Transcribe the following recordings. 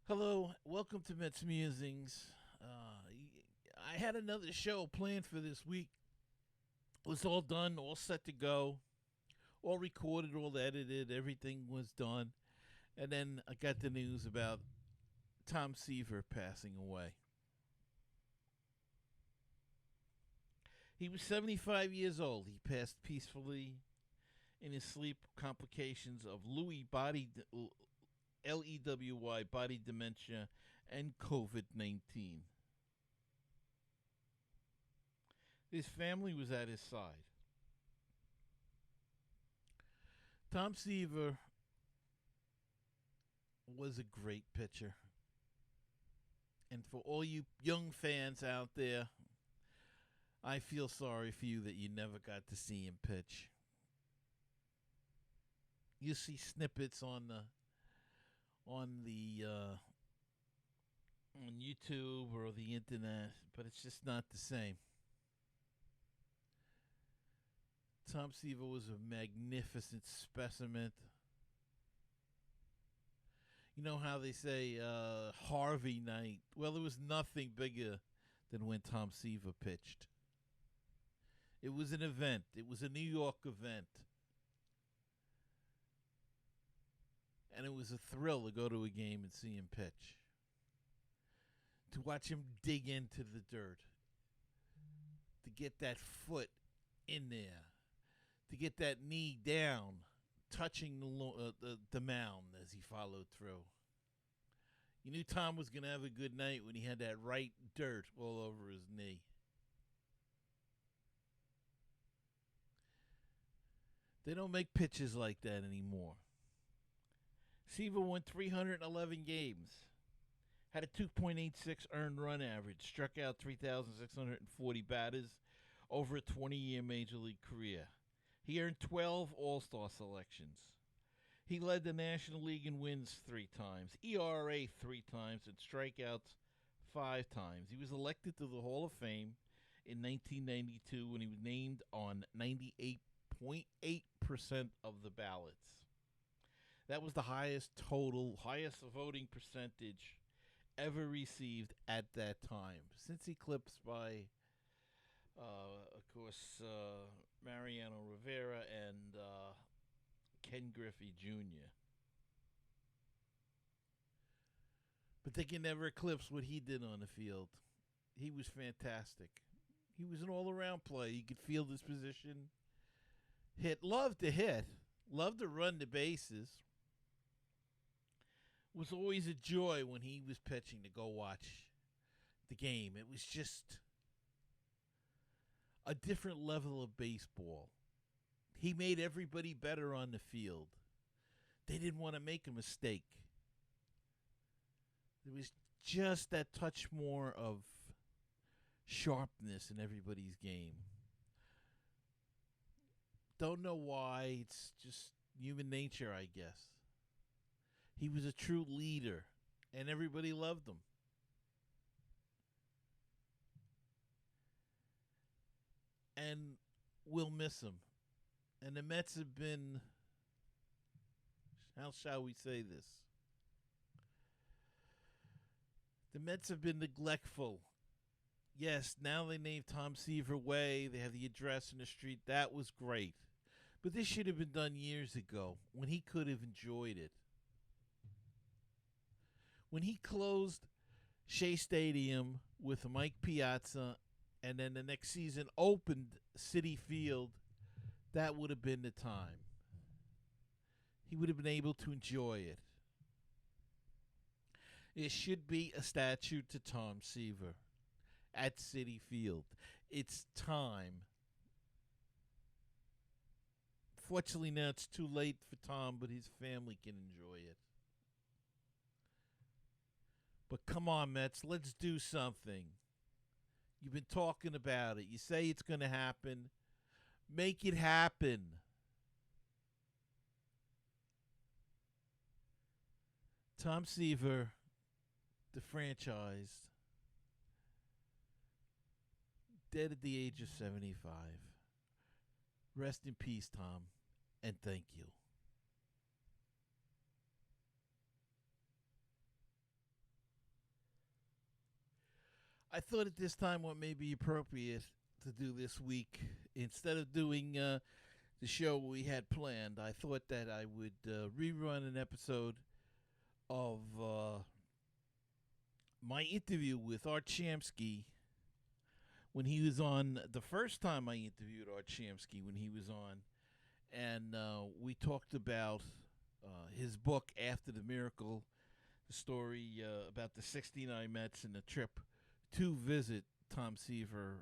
Hello, welcome to MetsMusings. I had another show planned for this week. It was all done, all set to go, all recorded, all edited, everything was done. And then I got the news about Tom Seaver passing away. He was 75 years old. He passed peacefully in his sleep, complications of LEWY, body dementia, and COVID 19. His family was at his side. Tom Seaver was a great pitcher. And for all you young fans out there, I feel sorry for you that you never got to see him pitch. You see snippets on YouTube or the internet, but it's just not the same. Tom Seaver was a magnificent specimen. You know how they say Harvey night? Well, there was nothing bigger than when Tom Seaver pitched. It was an event. It was a New York event. And it was a thrill to go to a game and see him pitch. To watch him dig into the dirt. To get that foot in there. To get that knee down, touching the mound as he followed through. You knew Tom was going to have a good night when he had that right dirt all over his knee. They don't make pitches like that anymore. Seaver won 311 games, had a 2.86 earned run average, struck out 3,640 batters over a 20-year major league career. He earned 12 All-Star selections. He led the National League in wins 3 times, ERA 3 times, and strikeouts 5 times. He was elected to the Hall of Fame in 1992 when he was named on 98.8% of the ballots. That was the highest voting percentage ever received at that time, since eclipsed by, of course, Mariano Rivera and Ken Griffey Jr. But they can never eclipse what he did on the field. He was fantastic. He was an all-around player. He could field his position, loved to run the bases. It was always a joy when he was pitching to go watch the game. It was just a different level of baseball. He made everybody better on the field. They didn't want to make a mistake. There was just that touch more of sharpness in everybody's game. Don't know why. It's just human nature, I guess. He was a true leader, and everybody loved him. And we'll miss him. And the Mets have been, how shall we say this? The Mets have been neglectful. Yes, now they named Tom Seaver Way. They have the address in the street. That was great. But this should have been done years ago when he could have enjoyed it. When he closed Shea Stadium with Mike Piazza and then the next season opened Citi Field, that would have been the time. He would have been able to enjoy it. It should be a statue to Tom Seaver at Citi Field. It's time. Fortunately, now it's too late for Tom, but his family can enjoy it. But come on, Mets, let's do something. You've been talking about it. You say it's going to happen. Make it happen. Tom Seaver, the franchise, dead at the age of 75. Rest in peace, Tom, and thank you. I thought at this time what may be appropriate to do this week, instead of doing the show we had planned, I thought that I would rerun an episode of my interview with Art Shamsky when he was on. The first time I interviewed Art Shamsky when he was on, and we talked about his book After the Miracle, the story about the '69 Mets and the trip to visit Tom Seaver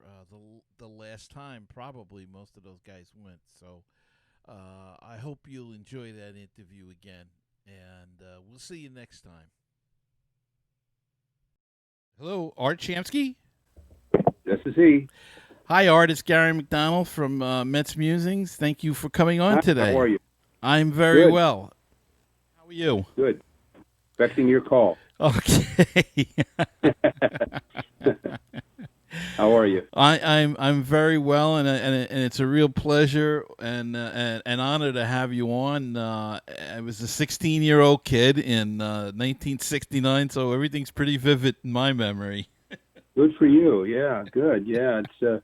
the last time probably most of those guys went. So I hope you'll enjoy that interview again, and we'll see you next time. Hello, Art Shamsky. This is he. Hi, Art. It's Gary McDonald from MetsMusings. Thank you for coming on today. How are you? I'm very Good. well. How are you? Good. Expecting your call. Okay. How are you? I'm very well, and it's a real pleasure and an honor to have you on. I was a 16-year-old kid in 1969, so everything's pretty vivid in my memory. Good for you. Yeah, good. Yeah, it's.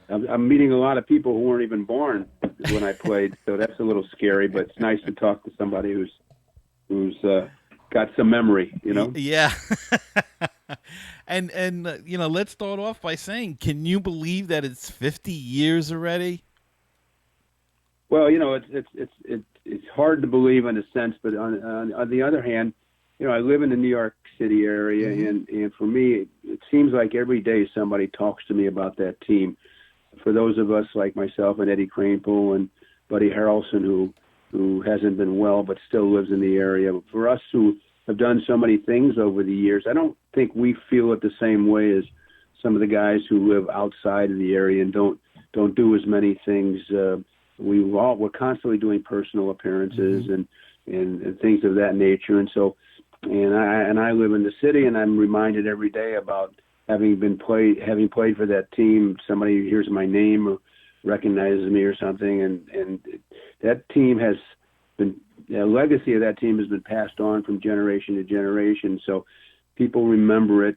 I'm meeting a lot of people who weren't even born when I played, so that's a little scary. But it's nice to talk to somebody who's got some memory. You know. Yeah. And let's start off by saying, can you believe that it's 50 years already? Well, it's hard to believe in a sense, but on the other hand, I live in the New York City area, Mm-hmm. and for me, it seems like every day somebody talks to me about that team. For those of us like myself and Eddie Kranepool and Buddy Harrelson, who hasn't been well but still lives in the area, for us who have done so many things over the years, I don't think we feel it the same way as some of the guys who live outside of the area and don't do as many things. We're constantly doing personal appearances Mm-hmm. and things of that nature, and so. And I live in the city, and I'm reminded every day about having played for that team. Somebody hears my name or recognizes me or something, and that team has been, the legacy of that team has been passed on from generation to generation. So people remember it,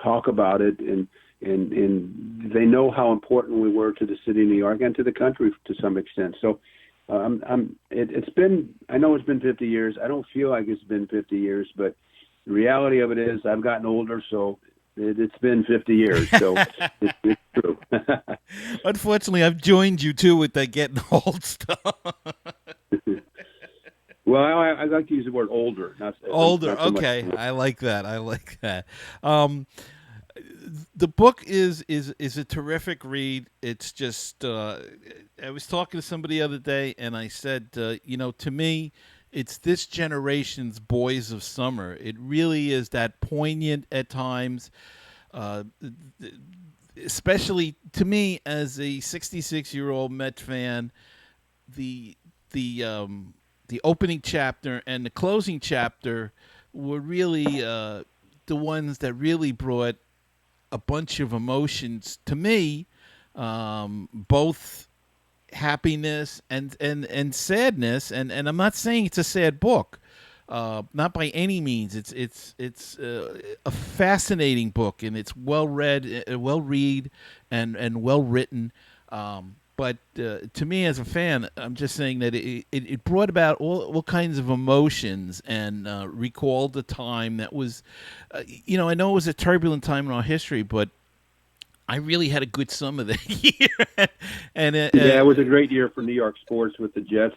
talk about it, and they know how important we were to the city of New York and to the country to some extent. So. It's been, I know it's been 50 years. I don't feel like it's been 50 years, but the reality of it is I've gotten older, so it's been 50 years. So it's true. Unfortunately, I've joined you too with that getting old stuff. Well, I like to use the word older. Older. Not so Okay. much. I like that. The book is a terrific read. It's just I was talking to somebody the other day, and I said, to me, it's this generation's Boys of Summer. It really is that poignant at times, especially to me as a 66-year-old Met fan. The opening chapter and the closing chapter were really the ones that really brought a bunch of emotions to me, both happiness and sadness, and I'm not saying it's a sad book, not by any means. It's a fascinating book, and it's well read, and well written. But to me as a fan, I'm just saying that it brought about all kinds of emotions and recalled the time that was, I know it was a turbulent time in our history, but I really had a good summer that year. Yeah, it was a great year for New York sports with the Jets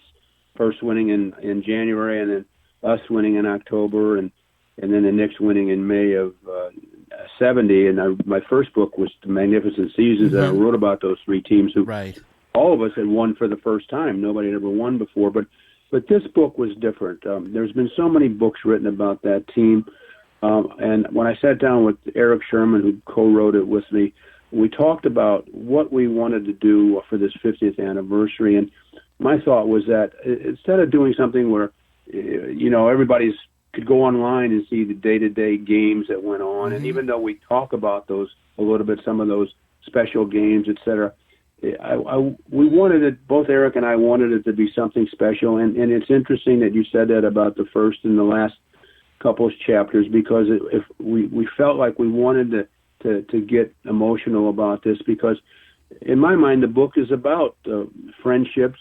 first winning in January, and then us winning in October, and then the Knicks winning in May of 70. And my first book was The Magnificent Seasons, and I wrote about those three teams who all of us had won for the first time. Nobody had ever won before, but this book was different. There's been so many books written about that team, and when I sat down with Eric Sherman, who co-wrote it with me, we talked about what we wanted to do for this 50th anniversary, and my thought was that instead of doing something where, everybody's could go online and see the day-to-day games that went on, and even though we talk about those a little bit, some of those special games, et cetera, we wanted it, both Eric and I wanted it to be something special, and it's interesting that you said that about the first and the last couples chapters because if we felt like we wanted to get emotional about this, because in my mind the book is about friendships,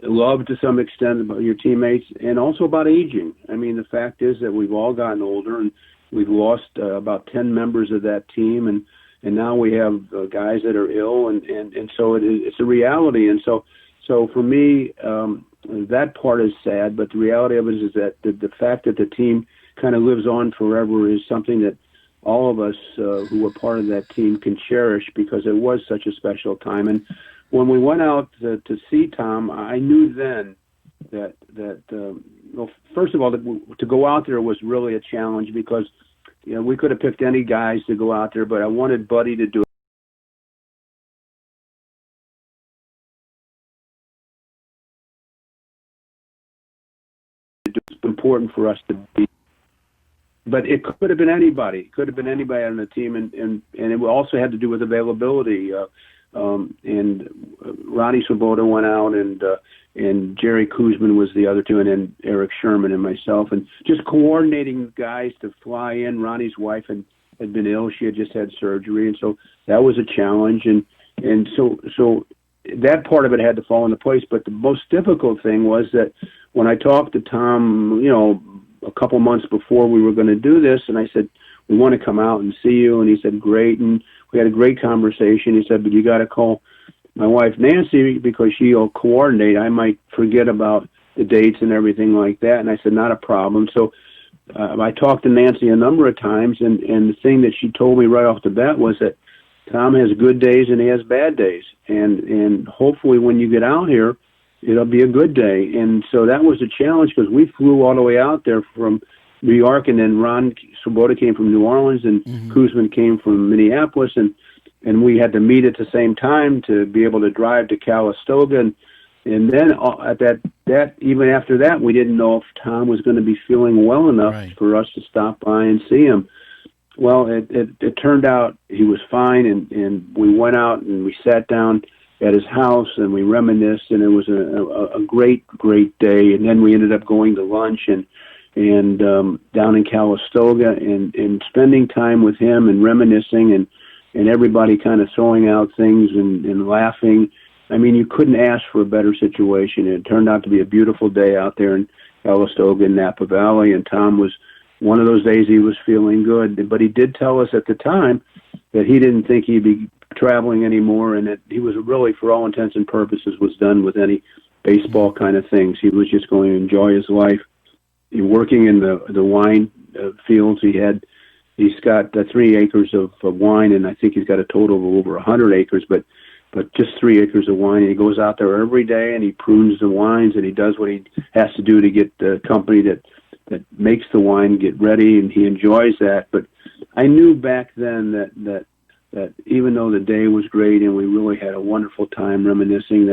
love to some extent about your teammates, and also about aging. I mean, the fact is that we've all gotten older, and we've lost about 10 members of that team, and now we have guys that are ill, and so it's a reality. And so for me, that part is sad, but the reality of it is that the fact that the team kind of lives on forever is something that all of us who were part of that team can cherish, because it was such a special time. And when we went out to see Tom, I knew then that well, first of all, to go out there was really a challenge, because we could have picked any guys to go out there, but I wanted Buddy to do it. It's important for us to be. But it could have been anybody. It could have been anybody on the team, and it also had to do with availability. And Ronnie Swoboda went out, and Jerry Kuzman was the other two, and then Eric Sherman and myself, and just coordinating guys to fly in. Ronnie's wife had been ill; she had just had surgery, and so that was a challenge. And so that part of it had to fall into place. But the most difficult thing was that when I talked to Tom, a couple months before we were going to do this, and I said, we want to come out and see you. And he said, great. And we had a great conversation. He said, but you got to call my wife, Nancy, because she'll coordinate. I might forget about the dates and everything like that. And I said, not a problem. So I talked to Nancy a number of times, and the thing that she told me right off the bat was that Tom has good days and he has bad days. And hopefully when you get out here, it'll be a good day. And so that was a challenge, because we flew all the way out there from New York, and then Ron Swoboda came from New Orleans, and Kuzman came from Minneapolis, and we had to meet at the same time to be able to drive to Calistoga. And then at that even after that, we didn't know if Tom was going to be feeling well enough for us to stop by and see him. Well, it turned out he was fine, and we went out and we sat down at his house and we reminisced, and it was a great day. And then we ended up going to lunch and down in Calistoga and spending time with him and reminiscing, and everybody kind of throwing out things and laughing. I mean, you couldn't ask for a better situation. It turned out to be a beautiful day out there in Calistoga and Napa Valley, and Tom was one of those days he was feeling good. But he did tell us at the time that he didn't think he'd be traveling anymore, and that he was really, for all intents and purposes, was done with any baseball kind of things. He was just going to enjoy his life. Working in the wine fields, he's got 3 acres of wine, and I think he's got a total of over 100 acres, but just 3 acres of wine. And he goes out there every day and he prunes the wines, and he does what he has to do to get the company that makes the wine get ready, and he enjoys that. But I knew back then that even though the day was great and we really had a wonderful time reminiscing,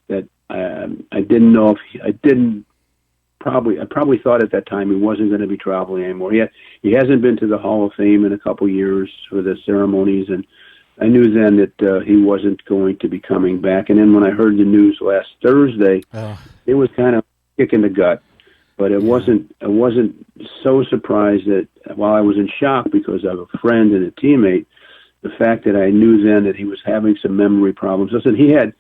that I didn't know if I probably thought at that time he wasn't going to be traveling anymore. He hasn't been to the Hall of Fame in a couple years for the ceremonies, and I knew then that he wasn't going to be coming back. And then when I heard the news last Thursday, it was kind of kick in the gut. But I wasn't so surprised that while I was in shock because of a friend and a teammate, the fact that I knew then that he was having some memory problems. Listen, he had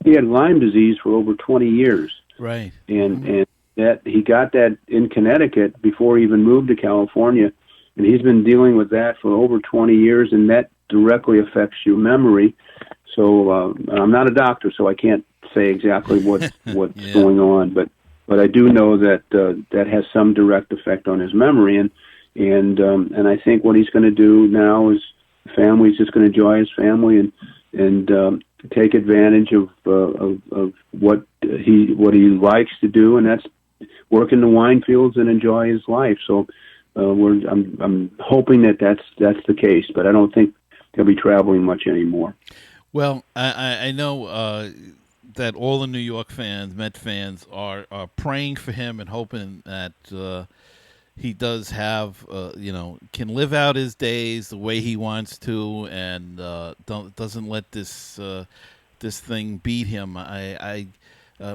Lyme disease for over 20 years. Right. And that he got that in Connecticut before he even moved to California, and he's been dealing with that for over 20 years, and that directly affects your memory. So I'm not a doctor, so I can't say exactly what's going on, but I do know that that has some direct effect on his memory, and I think what he's going to do now is the family's just going to enjoy his family and take advantage of what he likes to do, and that's work in the wine fields and enjoy his life. So I'm hoping that that's the case, but I don't think he'll be traveling much anymore. Well, I know that all the New York fans, Met fans, are praying for him and hoping that he does have, can live out his days the way he wants to, and doesn't let this thing beat him.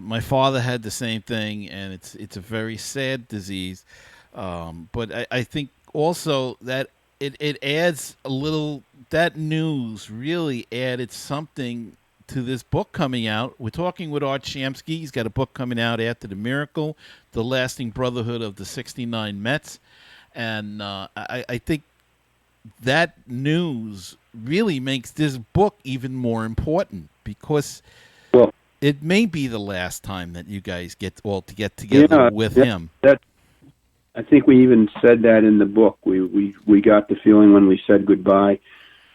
My father had the same thing, and it's a very sad disease. But I think also that it adds a little, that news really added something to this book coming out. We're talking with Art Shamsky. He's got a book coming out after the miracle, The Lasting Brotherhood of the 69 Mets. And I think that news really makes this book even more important because Well, it may be the last time that you guys get together with him. I think we even said that in the book. We got the feeling when we said goodbye.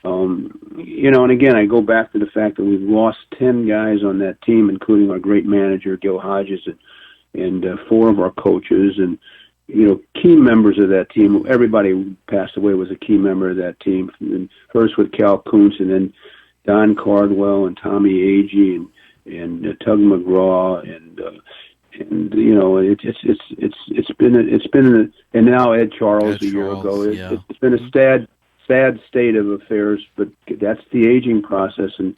And again, I go back to the fact that we've lost 10 guys on that team, including our great manager, Gil Hodges, and 4 of our coaches, and, key members of that team. Everybody who passed away was a key member of that team. And first with Cal Kuntz, and then Don Cardwell and Tommy Agee and Tug McGraw and it's been and now Ed Charles a year ago. It's been a sad state of affairs, but that's the aging process, and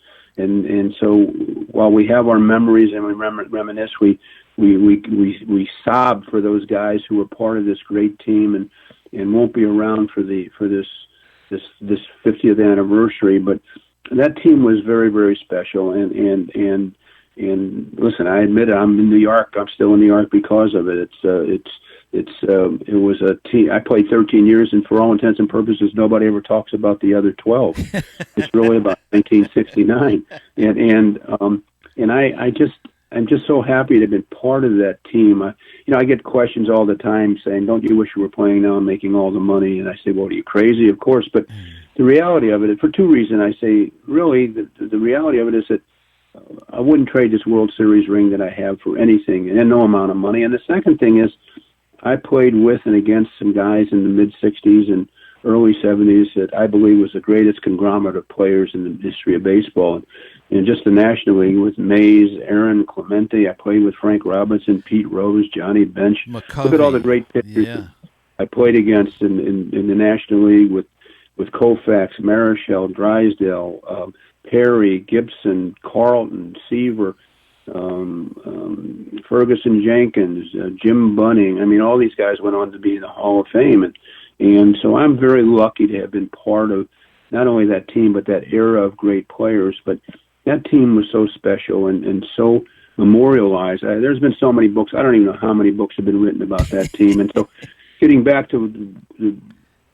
so while we have our memories and we reminisce, we sob for those guys who were part of this great team and won't be around for this 50th anniversary. But that team was very, very special, and listen, I admit it, I'm in New York. I'm still in New York because of it. It was a team. I played 13 years, and for all intents and purposes, nobody ever talks about the other 12. It's really about 1969, and I'm just so happy to have been part of that team. I get questions all the time saying, "Don't you wish you were playing now and making all the money?" And I say, "Well, are you crazy?" Of course, but the reality of it, for 2 reasons, I say, really, the reality of it is that I wouldn't trade this World Series ring that I have for anything, and no amount of money. And the second thing is, I played with and against some guys in the mid-'60s and early '70s that I believe was the greatest conglomerate of players in the history of baseball. And just the National League with Mays, Aaron Clemente. I played with Frank Robinson, Pete Rose, Johnny Bench. McCovey. Look at all the great pitchers I played against in the National League with Koufax, Marichal, Drysdale, Perry, Gibson, Carlton, Seaver, Ferguson Jenkins, Jim Bunning. I mean, all these guys went on to be in the Hall of Fame. And so I'm very lucky to have been part of not only that team, but that era of great players. But that team was so special and so memorialized. There's been so many books. I don't even know how many books have been written about that team. And so getting back to,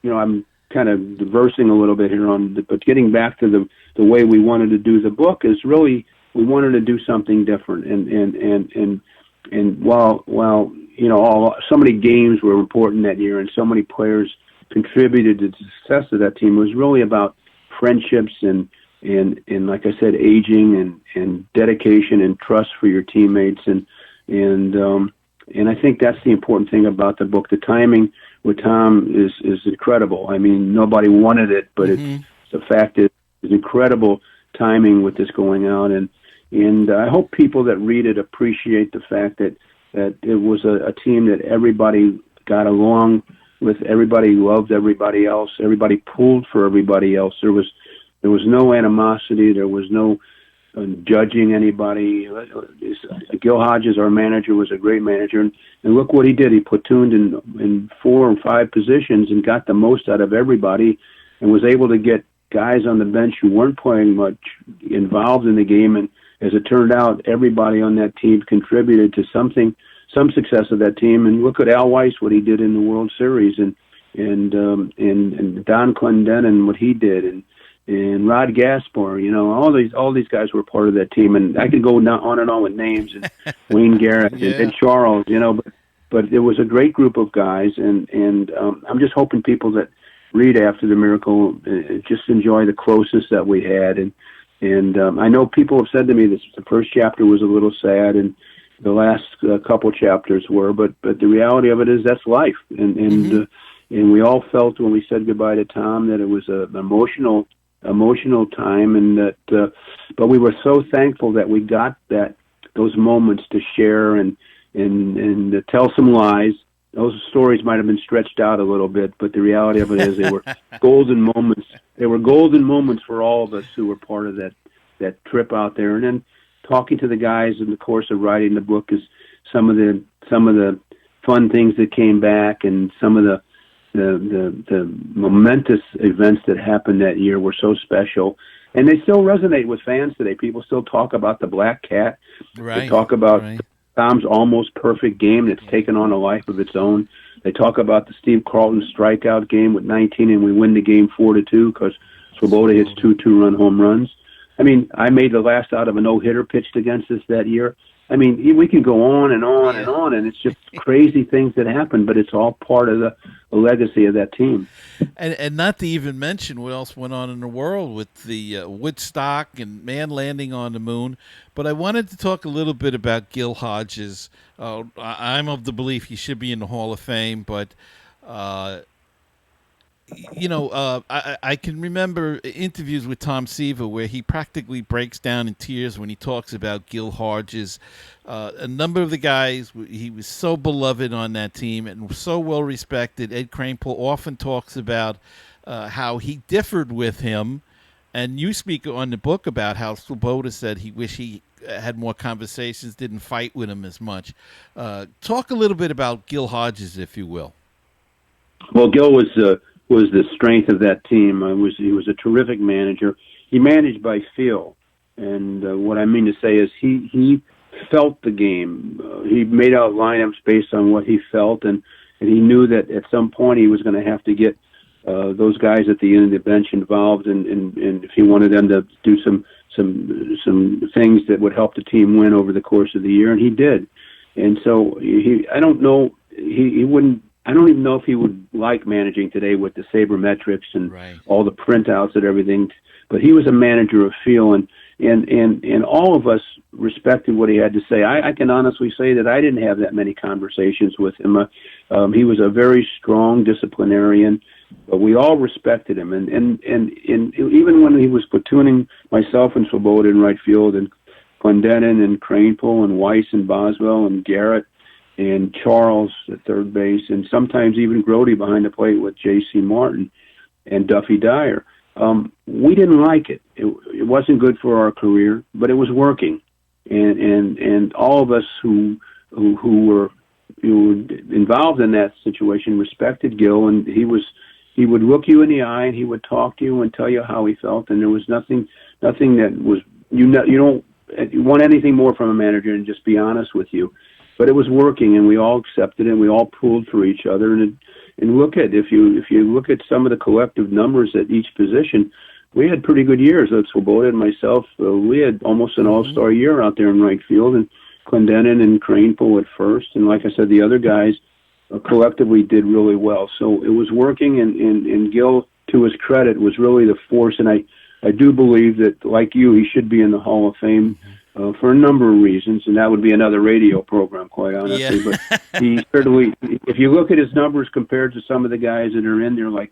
I'm kind of diversing a little bit here but getting back to the way we wanted to do the book is really, we wanted to do something different. And while so many games were important that year and so many players contributed to the success of that team, it was really about friendships and like I said, aging and dedication and trust for your teammates. And I think that's the important thing about the book. The timing with Tom is incredible. I mean, nobody wanted it, but it's the fact that it's incredible timing with this going out. And I hope people that read it appreciate the fact that it was a team that everybody got along with, everybody loved everybody else, everybody pulled for everybody else. There was no animosity, there was no judging anybody. Gil Hodges, our manager, was a great manager, and look what he did. He platooned in 4 or 5 positions and got the most out of everybody, and was able to get guys on the bench who weren't playing much involved in the game. And as it turned out, everybody on that team contributed to some success of that team. And look at Al Weiss, what he did in the World Series, and Don Clendenin, what he did, and Rod Gaspar. All these guys were part of that team, and I could go on and on with names, and Wayne Garrett and Charles. But it was a great group of guys, and I'm just hoping people that read After the Miracle just enjoy the closeness that we had. And I know people have said to me this, the first chapter was a little sad, and the last couple chapters were, but the reality of it is that's life. And we all felt when we said goodbye to Tom that it was an emotional time, and that but we were so thankful that we got those moments to share and to tell some lies. Those stories might have been stretched out a little bit, but the reality of it is they were golden moments. They were golden moments for all of us who were part of that trip out there. And then talking to the guys in the course of writing the book is some of the fun things that came back, and some of the momentous events that happened that year were so special, and they still resonate with fans today. People still talk about the Black Cat. Right. They talk about Tom's almost perfect game that's taken on a life of its own. They talk about the Steve Carlton strikeout game with 19, and we win the game 4-2 because Swoboda hits 2 2-run home runs. I mean, I made the last out of a no-hitter pitched against us that year. I mean, we can go on and on and on, and it's just crazy things that happen, but it's all part of the legacy of that team. And not to even mention what else went on in the world with the Woodstock and man landing on the moon. But I wanted to talk a little bit about Gil Hodges. I'm of the belief he should be in the Hall of Fame, but I can remember interviews with Tom Seaver where he practically breaks down in tears when he talks about Gil Hodges. A number of the guys, he was so beloved on that team and so well respected. Ed Kranepool often talks about how he differed with him, and you speak on the book about how Swoboda said he wished he had more conversations, didn't fight with him as much. Talk a little bit about Gil Hodges, if you will. Well, Gil was the strength of that team. He was a terrific manager. He managed by feel, and what I mean to say is he felt the game. He made out lineups based on what he felt, and he knew that at some point he was going to have to get those guys at the end of the bench involved, and if he wanted them to do some things that would help the team win over the course of the year, and he did. And so I don't know, he wouldn't. I don't even know if he would like managing today with the sabermetrics and all the printouts and everything. But he was a manager of feel, and all of us respected what he had to say. I can honestly say that I didn't have that many conversations with him. He was a very strong disciplinarian, but we all respected him. And even when he was platooning myself and Swoboda in right field, and Clendenin and Kranepool and Weiss and Boswell and Garrett and Charles at third base, and sometimes even Grody behind the plate with J.C. Martin and Duffy Dyer. We didn't like it. It wasn't good for our career, but it was working. And all of us who were involved in that situation respected Gil, and he would look you in the eye and he would talk to you and tell you how he felt, and there was nothing that was you don't want anything more from a manager than just be honest with you. But it was working, and we all accepted it, and we all pulled for each other. And look at if you look at some of the collective numbers at each position, we had pretty good years. Swoboda and myself, we had almost an all-star year out there in right field, and Clendenin and Kranepool at first. And like I said, the other guys collectively did really well. So it was working, and Gil, to his credit, was really the force. And I do believe that, like you, he should be in the Hall of Fame. For a number of reasons, and that would be another radio program, quite honestly. Yeah. But he certainly, if you look at his numbers compared to some of the guys that are in there, like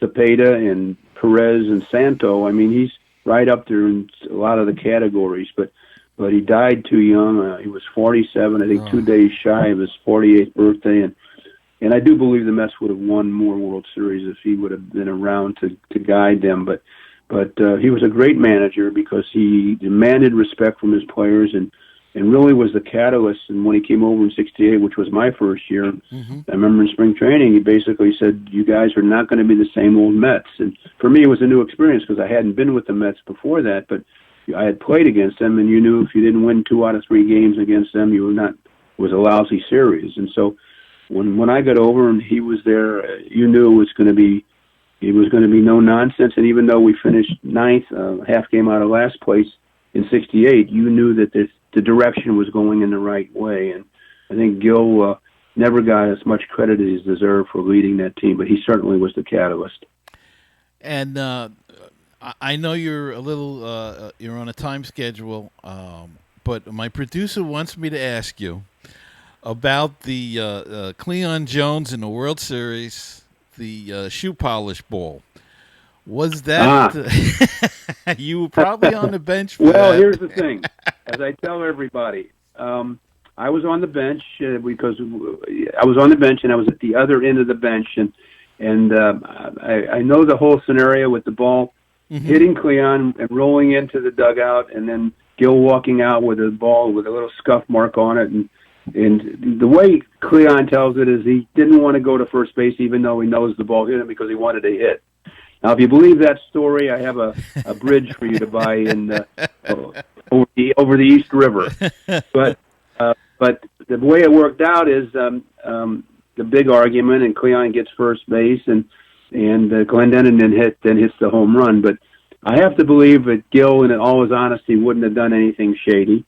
Cepeda and Perez and Santo, I mean, he's right up there in a lot of the categories. But he died too young. He was 47, I think, 2 days shy of his 48th birthday, and I do believe the Mets would have won more World Series if he would have been around to guide them. But he was a great manager because he demanded respect from his players and really was the catalyst. And when he came over in '68, which was my first year, I remember in spring training, he basically said, "You guys are not going to be the same old Mets." And for me, it was a new experience because I hadn't been with the Mets before that, but I had played against them, and you knew if you didn't win 2 out of 3 games against them, it was a lousy series. And so when I got over and he was there, you knew it was going to be no nonsense. And even though we finished 9th, half game out of last place in '68, you knew that the direction was going in the right way. And I think Gil never got as much credit as he deserved for leading that team, but he certainly was the catalyst. And I know you're a little you're on a time schedule, but my producer wants me to ask you about the Cleon Jones in the World Series, the shoe polish ball. Was that you were probably on the bench for well, that. Here's the thing. As I tell everybody, I was on the bench because I was on the bench and I was at the other end of the bench, and I know the whole scenario with the ball hitting Cleon and rolling into the dugout, and then Gil walking out with a ball with a little scuff mark on it, and and the way Cleon tells it is he didn't want to go to first base even though he knows the ball hit him because he wanted to hit. Now, if you believe that story, I have a bridge for you to buy in over the East River. But the way it worked out is the big argument, and Cleon gets first base, and Glendenon then hits the home run. But I have to believe that Gil, in all his honesty, wouldn't have done anything shady.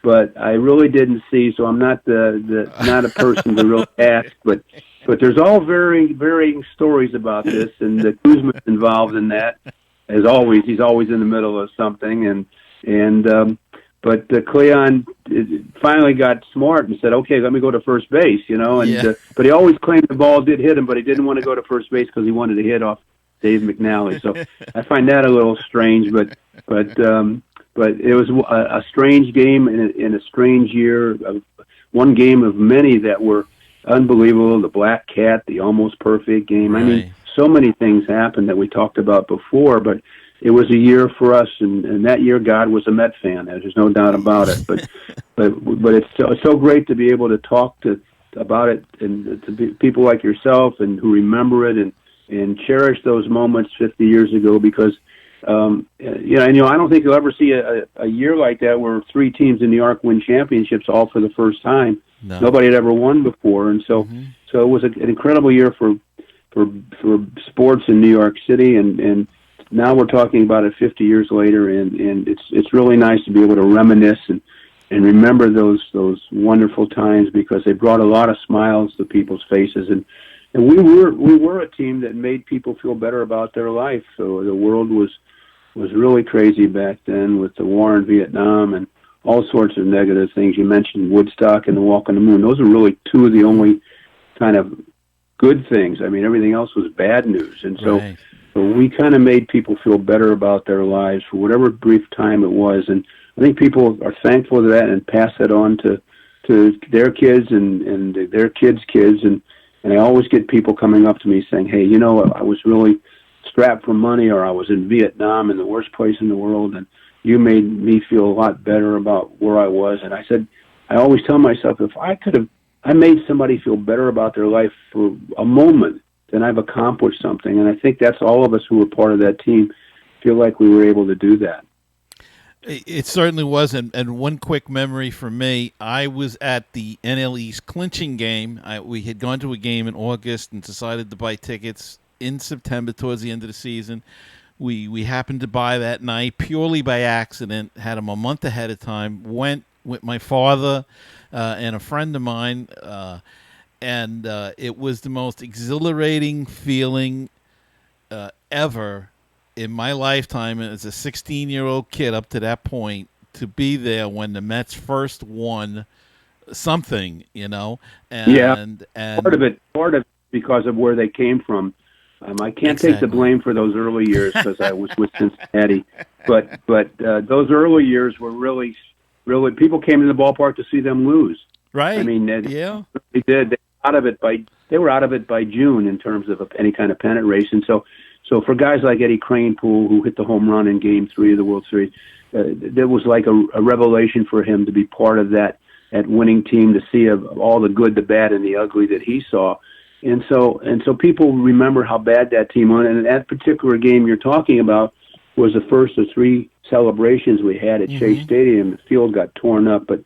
But I really didn't see, so I'm not not a person to really ask. But there's all varying stories about this, and the Kuzma's involved in that. As always, he's always in the middle of something, but Cleon finally got smart and said, "Okay, let me go to first base," but he always claimed the ball did hit him, but he didn't want to go to first base because he wanted to hit off Dave McNally. So I find that a little strange, but it was a strange game in a strange year. One game of many that were unbelievable. The Black Cat, the almost perfect game. Right. I mean, so many things happened that we talked about before, but it was a year for us, and that year God was a Met fan. There's no doubt about it. But it's so great to be able to talk about it and to people like yourself and who remember it and cherish those moments 50 years ago because. I don't think you'll ever see a year like that where three teams in New York win championships all for the first time. No. Nobody had ever won before, and so it was an incredible year for sports in New York City, and now we're talking about it 50 years later, and it's really nice to be able to reminisce and remember those wonderful times because they brought a lot of smiles to people's faces, and we were a team that made people feel better about their life. So the world was really crazy back then with the war in Vietnam and all sorts of negative things. You mentioned Woodstock and the Walk on the Moon. Those are really two of the only kind of good things. I mean, everything else was bad news. And so, right. So we kind of made people feel better about their lives for whatever brief time it was. And I think people are thankful to that and pass that on to their kids and their kids' kids. And I always get people coming up to me saying, hey, I was really strapped for money, or I was in Vietnam in the worst place in the world, and you made me feel a lot better about where I was. And I said, I always tell myself, if I made somebody feel better about their life for a moment, then I've accomplished something. And I think that's all of us who were part of that team feel like we were able to do that. It certainly was, and one quick memory for me, I was at the NL East clinching game. We had gone to a game in August and decided to buy tickets in September towards the end of the season. We happened to buy that night purely by accident, had them a month ahead of time, went with my father and a friend of mine, and it was the most exhilarating feeling ever in my lifetime as a 16-year-old kid up to that point to be there when the Mets first won something, And part of it because of where they came from. I can't take the blame for those early years because I was with Cincinnati, but those early years were really people came to the ballpark to see them lose. Right. I mean, they did. They were out of it by June in terms of any kind of pennant race, and so for guys like Eddie Kranepool, who hit the home run in Game 3 of the World Series, there was like a revelation for him to be part of that winning team, to see all the good, the bad, and the ugly that he saw. And so people remember how bad that team went. And that particular game you're talking about was the first of three celebrations we had at Chase Stadium. The field got torn up, but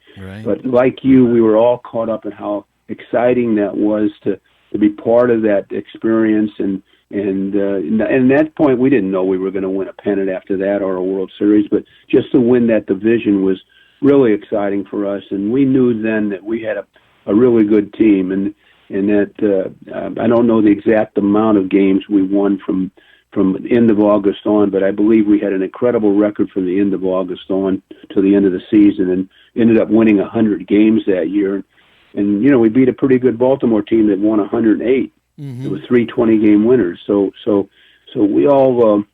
like you, we were all caught up in how exciting that was to be part of that experience. And at that point, we didn't know we were going to win a pennant after that or a World Series, but just to win that division was really exciting for us. And we knew then that we had a really good team, and that I don't know the exact amount of games we won from the end of August on, but I believe we had an incredible record from the end of August on to the end of the season, and ended up winning 100 games that year. And we beat a pretty good Baltimore team that won 108. It was 3 20-game winners. So we all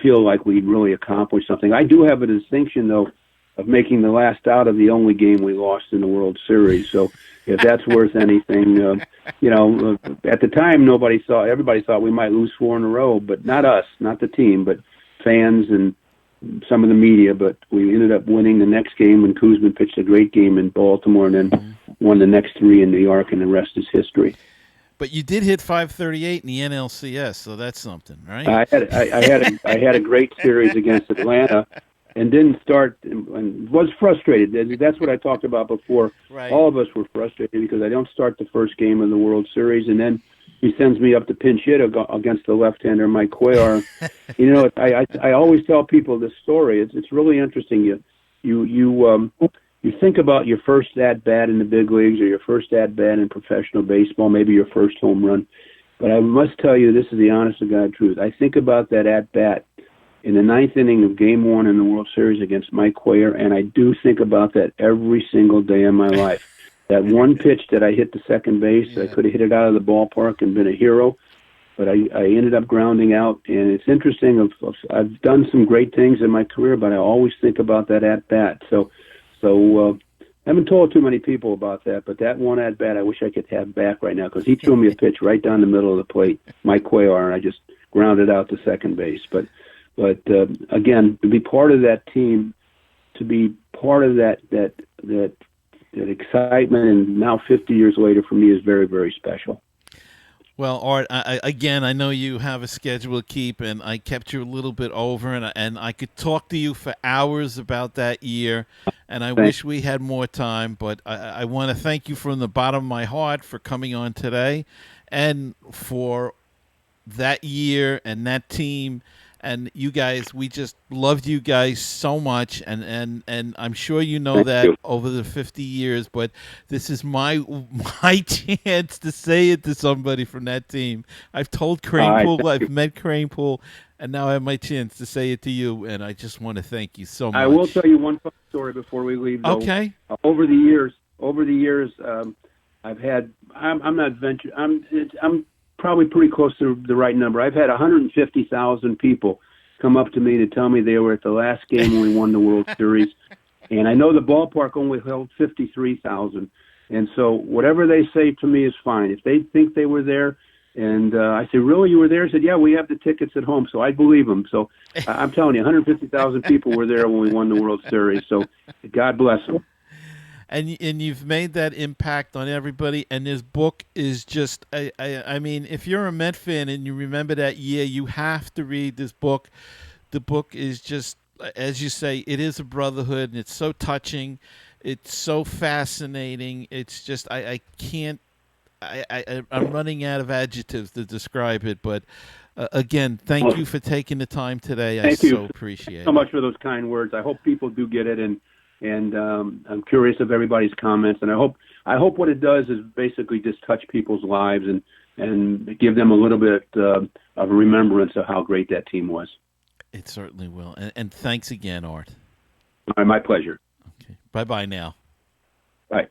feel like we really accomplished something. I do have a distinction though of making the last out of the only game we lost in the World Series. So if that's worth anything, at the time everybody thought we might lose 4 in a row, but not us, not the team, but fans and some of the media, but we ended up winning the next game when Koosman pitched a great game in Baltimore, and then won the next 3 in New York, and the rest is history. But you did hit 538 in the NLCS, so that's something, right? I had a great series against Atlanta, and didn't start, and was frustrated. That's what I talked about before. Right. All of us were frustrated because I don't start the first game of the World Series, and then he sends me up to pinch hit against the left-hander Mike Cuellar. I always tell people this story. It's really interesting. You think about your first at-bat in the big leagues, or your first at-bat in professional baseball, maybe your first home run. But I must tell you, this is the honest-to-God truth. I think about that at-bat in the 9th inning of Game 1 in the World Series against Mike Cuellar, and I do think about that every single day of my life. That one pitch that I hit to second base, I could have hit it out of the ballpark and been a hero, but I ended up grounding out. And it's interesting. I've done some great things in my career, but I always think about that at-bat. So I haven't told too many people about that, but that one at-bat I wish I could have back right now, because he threw me a pitch right down the middle of the plate, Mike Cuellar, and I just grounded out to second base. But again, to be part of that team, to be part of that excitement, and now 50 years later for me, is very, very special. Well, Art, I know you have a schedule to keep, and I kept you a little bit over, and I could talk to you for hours about that year, and I wish we had more time, but I want to thank you from the bottom of my heart for coming on today, and for that year and that team. And you guys, we just loved you guys so much, and I'm sure you know that over the 50 years, but this is my chance to say it to somebody from that team. I've told Kranepool, I've met Kranepool, and now I have my chance to say it to you, and I just want to thank you so much. I will tell you one fun story before we leave, though. Okay. Over the years, I've had, I'm probably pretty close to the right number. I've had 150,000 people come up to me to tell me they were at the last game when we won the World Series. And I know the ballpark only held 53,000. And so whatever they say to me is fine. If they think they were there, and I say, really, you were there? I said, yeah, we have the tickets at home. So I believe them. So I'm telling you, 150,000 people were there when we won the World Series. So God bless them. And you've made that impact on everybody. And this book is just, I mean, if you're a Met fan and you remember that year, you have to read this book. The book is just, as you say, it is a brotherhood, and it's so touching. It's so fascinating. It's just, I'm running out of adjectives to describe it. But again, thank you for taking the time today. I so appreciate it. So much for those kind words. I hope people do get it, and I'm curious of everybody's comments, and I hope what it does is basically just touch people's lives and give them a little bit of a remembrance of how great that team was. It certainly will. And thanks again, Art. All right, my pleasure. Okay. Bye-bye now. Bye.